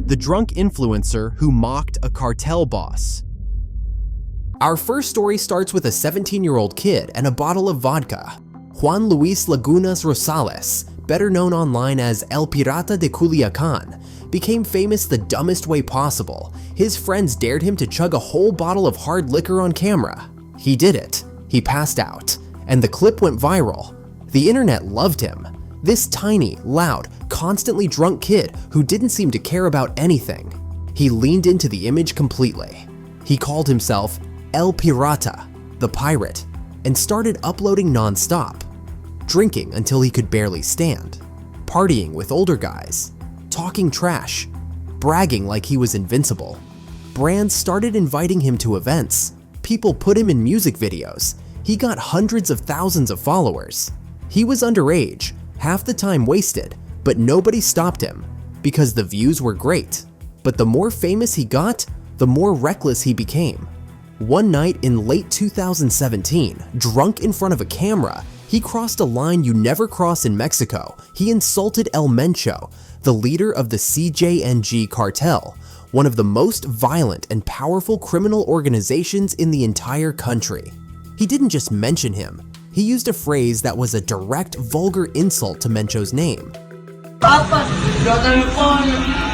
the drunk influencer who mocked a cartel boss. Our first story starts with a 17-year-old kid and a bottle of vodka. Juan Luis Lagunas Rosales, better known online as El Pirata de Culiacan, became famous the dumbest way possible. His friends dared him to chug a whole bottle of hard liquor on camera. He did it. He passed out, and the clip went viral. The internet loved him. This tiny, loud, constantly drunk kid who didn't seem to care about anything. He leaned into the image completely. He called himself El Pirata, the pirate, and started uploading non-stop, drinking until he could barely stand, partying with older guys, talking trash, bragging like he was invincible. Brands started inviting him to events. People put him in music videos. He got hundreds of thousands of followers. He was underage, half the time wasted, but nobody stopped him because the views were great. But the more famous he got, the more reckless he became. One night in late 2017, drunk in front of a camera, he crossed a line you never cross in Mexico. He insulted El Mencho, the leader of the CJNG cartel, one of the most violent and powerful criminal organizations in the entire country. He didn't just mention him, he used a phrase that was a direct, vulgar insult to Mencho's name. Papas, yo te voy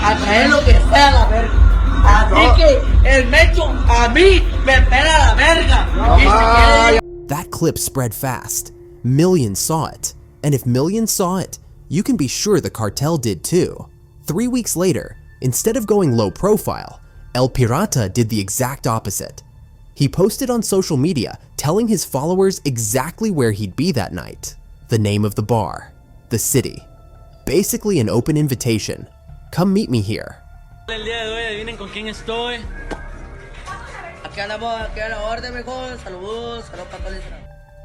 a traer lo que sea la verga. Así que el Mencho a mí me pela la verga. That clip spread fast. Millions saw it. And if millions saw it, you can be sure the cartel did too. 3 weeks later, instead of going low profile, El Pirata did the exact opposite. He posted on social media telling his followers exactly where he'd be that night, the name of the bar, the city. Basically an open invitation. Come meet me here. El día de hoy adivinen con quién estoy. Aquí andamos, aquí a la orden, mejor. Saludos, saludos para todos.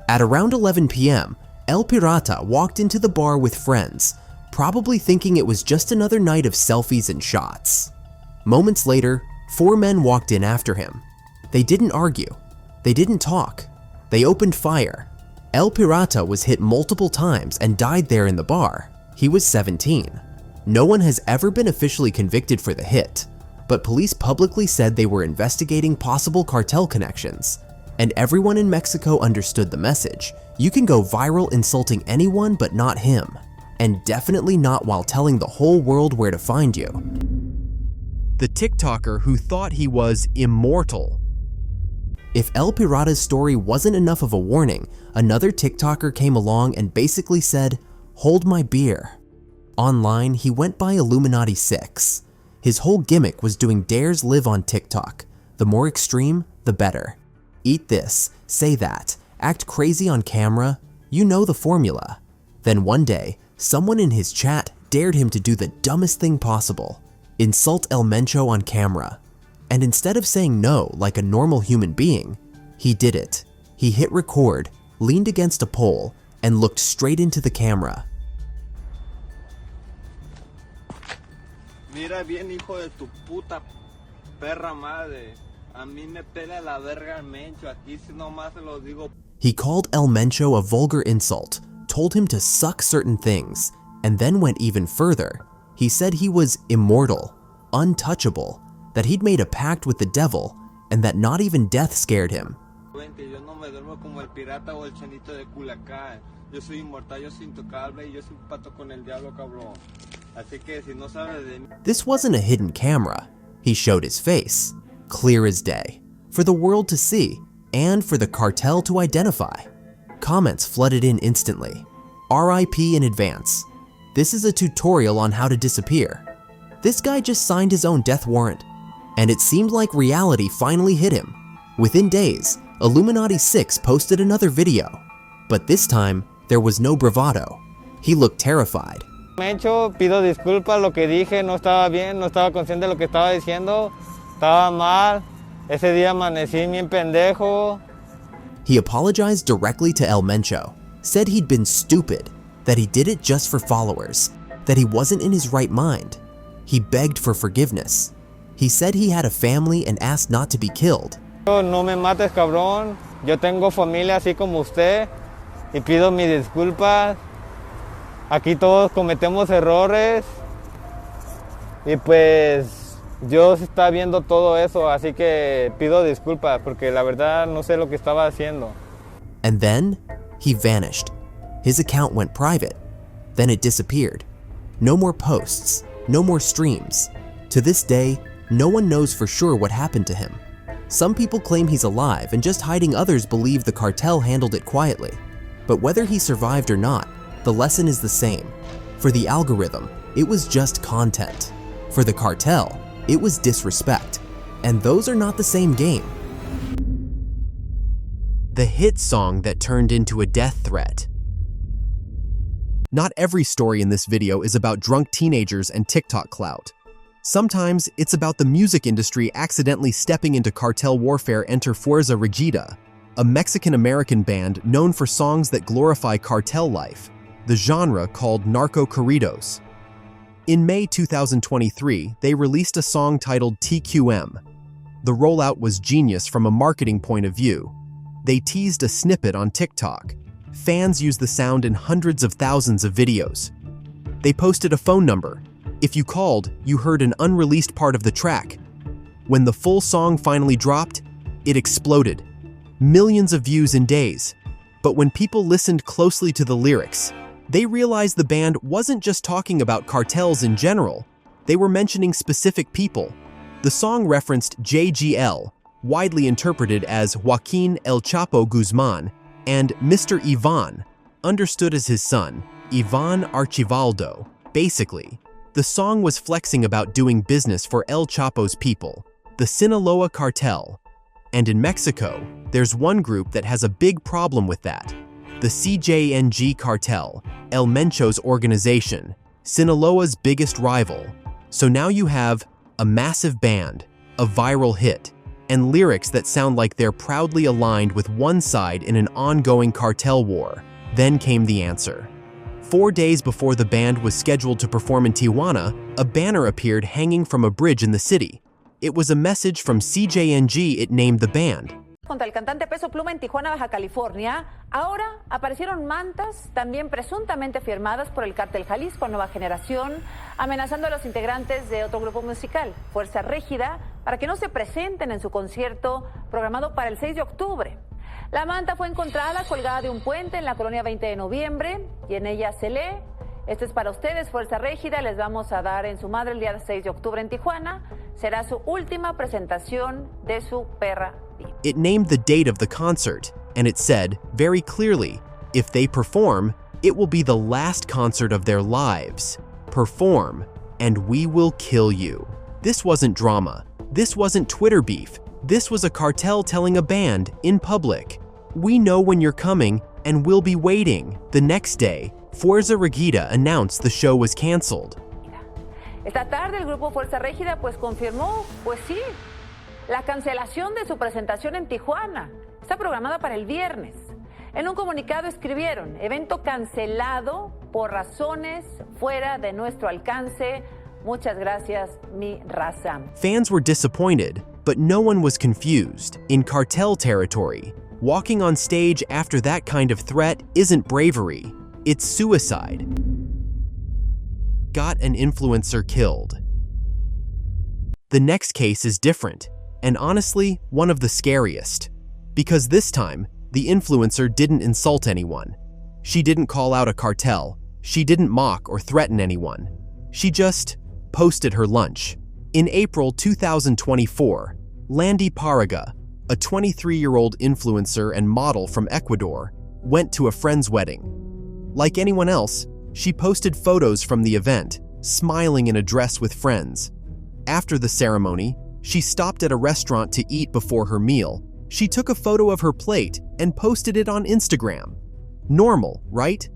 At around 11 p.m., El Pirata walked into the bar with friends, probably thinking it was just another night of selfies and shots. Moments later, 4 men walked in after him. They didn't argue. They didn't talk. They opened fire. El Pirata was hit multiple times and died there in the bar. He was 17. No one has ever been officially convicted for the hit, but police publicly said they were investigating possible cartel connections. And everyone in Mexico understood the message. You can go viral insulting anyone but not him. And definitely not while telling the whole world where to find you. The TikToker who thought he was immortal. If El Pirata's story wasn't enough of a warning, another TikToker came along and basically said, "Hold my beer." Online, he went by Illuminati 6. His whole gimmick was doing dares live on TikTok. The more extreme, the better. Eat this, say that, act crazy on camera, you know the formula. Then one day, someone in his chat dared him to do the dumbest thing possible, insult El Mencho on camera. And instead of saying no like a normal human being, he did it. He hit record, leaned against a pole, and looked straight into the camera. Mira bien, hijo de tu puta perra madre. A mí me pela la verga el Mencho. Aquí si nomás se lo digo. He called El Mencho a vulgar insult, told him to suck certain things, and then went even further. He said he was immortal, untouchable, that he'd made a pact with the devil, and that not even death scared him. Yo no me duermo como el pirata o el chanito de Culiacán. Yo soy inmortal, yo soy intocable y yo soy un pato con el diablo, cabrón. Así que si no sabes de mí. This wasn't a hidden camera. He showed his face, clear as day, for the world to see, and for the cartel to identify. Comments flooded in instantly. RIP in advance. This is a tutorial on how to disappear. This guy just signed his own death warrant. And it seemed like reality finally hit him. Within days, Illuminati 6 posted another video. But this time, there was no bravado. He looked terrified. Mencho, pido disculpas, lo que dije no estaba bien, no estaba consciente de lo que estaba diciendo, estaba mal, ese día amanecí bien pendejo. He apologized directly to El Mencho, said he'd been stupid, that he did it just for followers, that he wasn't in his right mind. He begged for forgiveness. He said he had a family and asked not to be killed. No me mates, cabrón, yo tengo familia así como usted y pido mis disculpas. Aquí todos cometemos errores. Y pues Dios está viendo todo eso, así que pido disculpas porque la verdad no sé lo que estaba haciendo. And then he vanished. His account went private. Then it disappeared. No more posts, no more streams. To this day, no one knows for sure what happened to him. Some people claim he's alive and just hiding, others believe the cartel handled it quietly. But whether he survived or not, the lesson is the same. For the algorithm, it was just content. For the cartel, it was disrespect. And those are not the same game. The hit song that turned into a death threat. Not every story in this video is about drunk teenagers and TikTok clout. Sometimes it's about the music industry accidentally stepping into cartel warfare. Enter Fuerza Regida, a Mexican-American band known for songs that glorify cartel life, the genre called narco corridos. In May 2023, they released a song titled TQM. The rollout was genius from a marketing point of view. They teased a snippet on TikTok. Fans used the sound in hundreds of thousands of videos. They posted a phone number. If you called, you heard an unreleased part of the track. When the full song finally dropped, it exploded. Millions of views in days. But when people listened closely to the lyrics, they realized the band wasn't just talking about cartels in general. They were mentioning specific people. The song referenced JGL, widely interpreted as Joaquin El Chapo Guzman, and Mr. Ivan, understood as his son, Ivan Archivaldo. Basically, the song was flexing about doing business for El Chapo's people, the Sinaloa cartel. And in Mexico, there's one group that has a big problem with that. The CJNG cartel, El Mencho's organization, Sinaloa's biggest rival. So now you have a massive band, a viral hit, and lyrics that sound like they're proudly aligned with one side in an ongoing cartel war. Then came the answer. 4 days before the band was scheduled to perform in Tijuana, a banner appeared hanging from a bridge in the city. It was a message from CJNG. It named the band. Contra el cantante Peso Pluma en Tijuana, Baja California, ahora aparecieron mantas también presuntamente firmadas por el Cártel Jalisco Nueva Generación, amenazando a los integrantes de otro grupo musical, Fuerza Régida, para que no se presenten en su concierto programado para el 6 de octubre. La manta fue encontrada colgada de un puente en la colonia 20 de noviembre y en ella se lee: esto es para ustedes, Fuerza Régida, les vamos a dar en su madre el día 6 de octubre en Tijuana. Será su última presentación de su perra. It named the date of the concert, and it said very clearly, if they perform, it will be the last concert of their lives. Perform, and we will kill you. This wasn't drama. This wasn't Twitter beef. This was a cartel telling a band, in public, we know when you're coming, and we'll be waiting. The next day, Fuerza Regida announced the show was canceled. Esta tarde el grupo Fuerza Régida pues confirmó, pues sí, la cancelación de su presentación en Tijuana. Está programada para el viernes. En un comunicado escribieron: evento cancelado por razones fuera de nuestro alcance. Muchas gracias, mi raza. Fans were disappointed, but no one was confused. In cartel territory, walking on stage after that kind of threat isn't bravery, it's suicide. Got an influencer killed. The next case is different, and honestly, one of the scariest. Because this time, the influencer didn't insult anyone. She didn't call out a cartel. She didn't mock or threaten anyone. She just posted her lunch. In April 2024, Landy Paraga, a 23-year-old influencer and model from Ecuador, went to a friend's wedding. Like anyone else, she posted photos from the event, smiling in a dress with friends. After the ceremony, she stopped at a restaurant to eat before her meal. She took a photo of her plate and posted it on Instagram. Normal, right?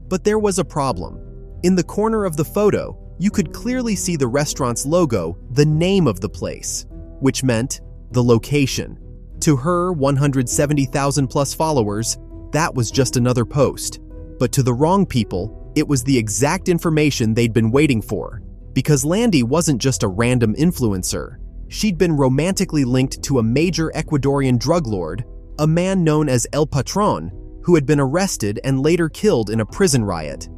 But there was a problem. In the corner of the photo, you could clearly see the restaurant's logo, the name of the place, which meant the location. To her 170,000 plus followers, that was just another post. But to the wrong people, it was the exact information they'd been waiting for. Because Landy wasn't just a random influencer. She'd been romantically linked to a major Ecuadorian drug lord, a man known as El Patron, who had been arrested and later killed in a prison riot.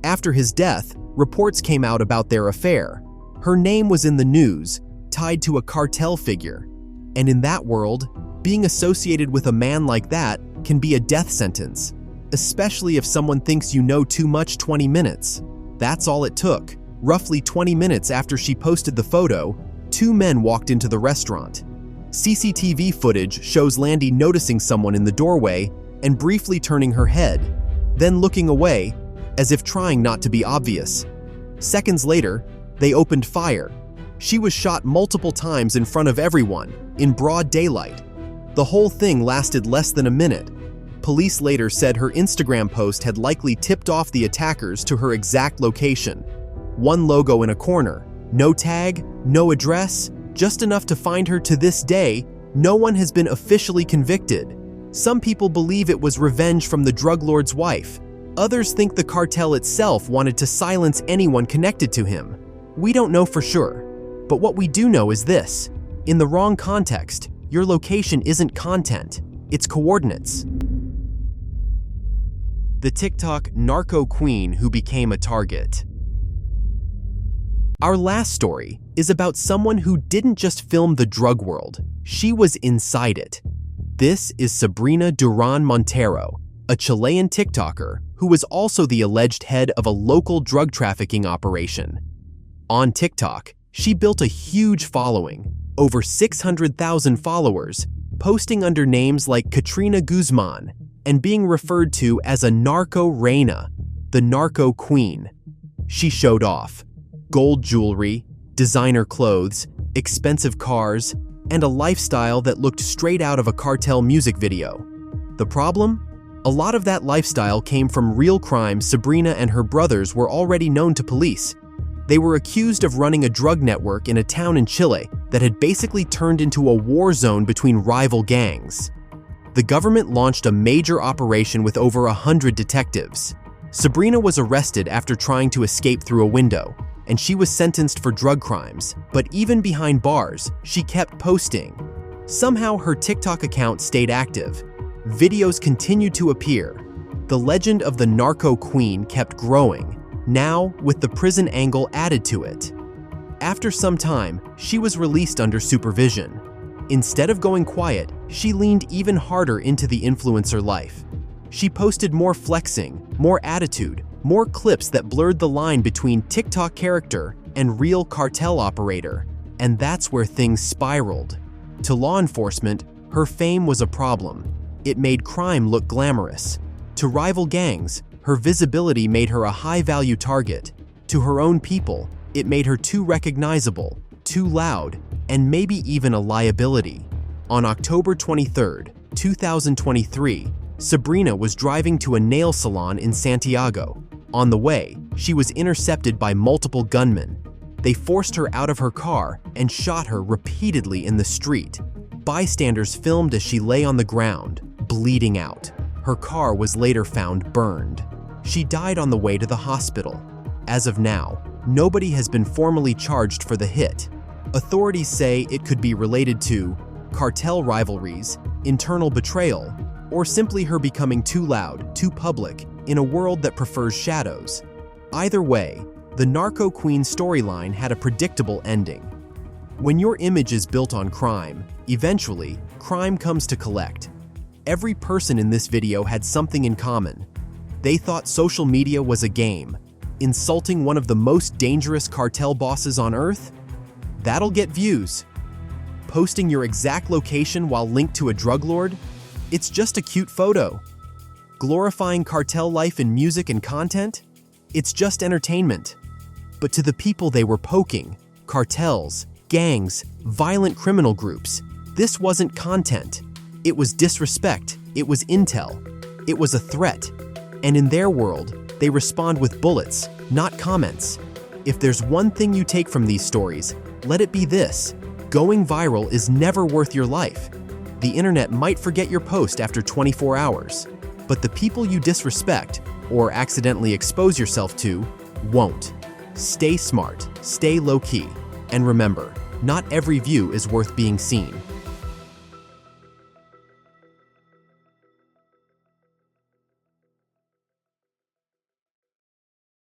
After his death, reports came out about their affair. Her name was in the news, tied to a cartel figure. And in that world, being associated with a man like that can be a death sentence, especially if someone thinks you know too much. 20 minutes. That's all it took. Roughly 20 minutes after she posted the photo, two men walked into the restaurant. CCTV footage shows Landy noticing someone in the doorway and briefly turning her head, then looking away, as if trying not to be obvious. Seconds later, they opened fire. She was shot multiple times in front of everyone, in broad daylight. The whole thing lasted less than a minute. Police later said her Instagram post had likely tipped off the attackers to her exact location. One logo in a corner, no tag, no address, just enough to find her. To this day, no one has been officially convicted. Some people believe it was revenge from the drug lord's wife. Others think the cartel itself wanted to silence anyone connected to him. We don't know for sure, but what we do know is this: in the wrong context, your location isn't content, it's coordinates. The TikTok narco queen who became a target. Our last story is about someone who didn't just film the drug world, she was inside it. This is Sabrina Duran Montero, a Chilean TikToker who was also the alleged head of a local drug trafficking operation. On TikTok, she built a huge following, over 600,000 followers, posting under names like Katrina Guzman and being referred to as a narco reina, the narco queen. She showed off gold jewelry, designer clothes, expensive cars, and a lifestyle that looked straight out of a cartel music video. The problem? A lot of that lifestyle came from real crimes Sabrina and her brothers were already known to police. They were accused of running a drug network in a town in Chile that had basically turned into a war zone between rival gangs. The government launched a major operation with over 100 detectives. Sabrina was arrested after trying to escape through a window, and she was sentenced for drug crimes. But even behind bars, she kept posting. Somehow her TikTok account stayed active. Videos continued to appear. The legend of the narco queen kept growing, now with the prison angle added to it. After some time, she was released under supervision. Instead of going quiet, she leaned even harder into the influencer life. She posted more flexing, more attitude, more clips that blurred the line between TikTok character and real cartel operator, and that's where things spiraled. To law enforcement, her fame was a problem. It made crime look glamorous. To rival gangs, her visibility made her a high-value target. To her own people, it made her too recognizable, too loud, and maybe even a liability. On October 23, 2023, Sabrina was driving to a nail salon in Santiago. On the way, she was intercepted by multiple gunmen. They forced her out of her car and shot her repeatedly in the street. Bystanders filmed as she lay on the ground, bleeding out. Her car was later found burned. She died on the way to the hospital. As of now, nobody has been formally charged for the hit. Authorities say it could be related to cartel rivalries, internal betrayal, or simply her becoming too loud, too public, in a world that prefers shadows. Either way, the narco queen storyline had a predictable ending. When your image is built on crime, eventually, crime comes to collect. Every person in this video had something in common. They thought social media was a game. Insulting one of the most dangerous cartel bosses on earth? That'll get views. Posting your exact location while linked to a drug lord? It's just a cute photo. Glorifying cartel life in music and content? It's just entertainment. But to the people they were poking, cartels, gangs, violent criminal groups, this wasn't content. It was disrespect, it was intel, it was a threat. And in their world, they respond with bullets, not comments. If there's one thing you take from these stories, let it be this: going viral is never worth your life. The internet might forget your post after 24 hours, but the people you disrespect or accidentally expose yourself to won't. Stay smart, stay low-key, and remember, not every view is worth being seen.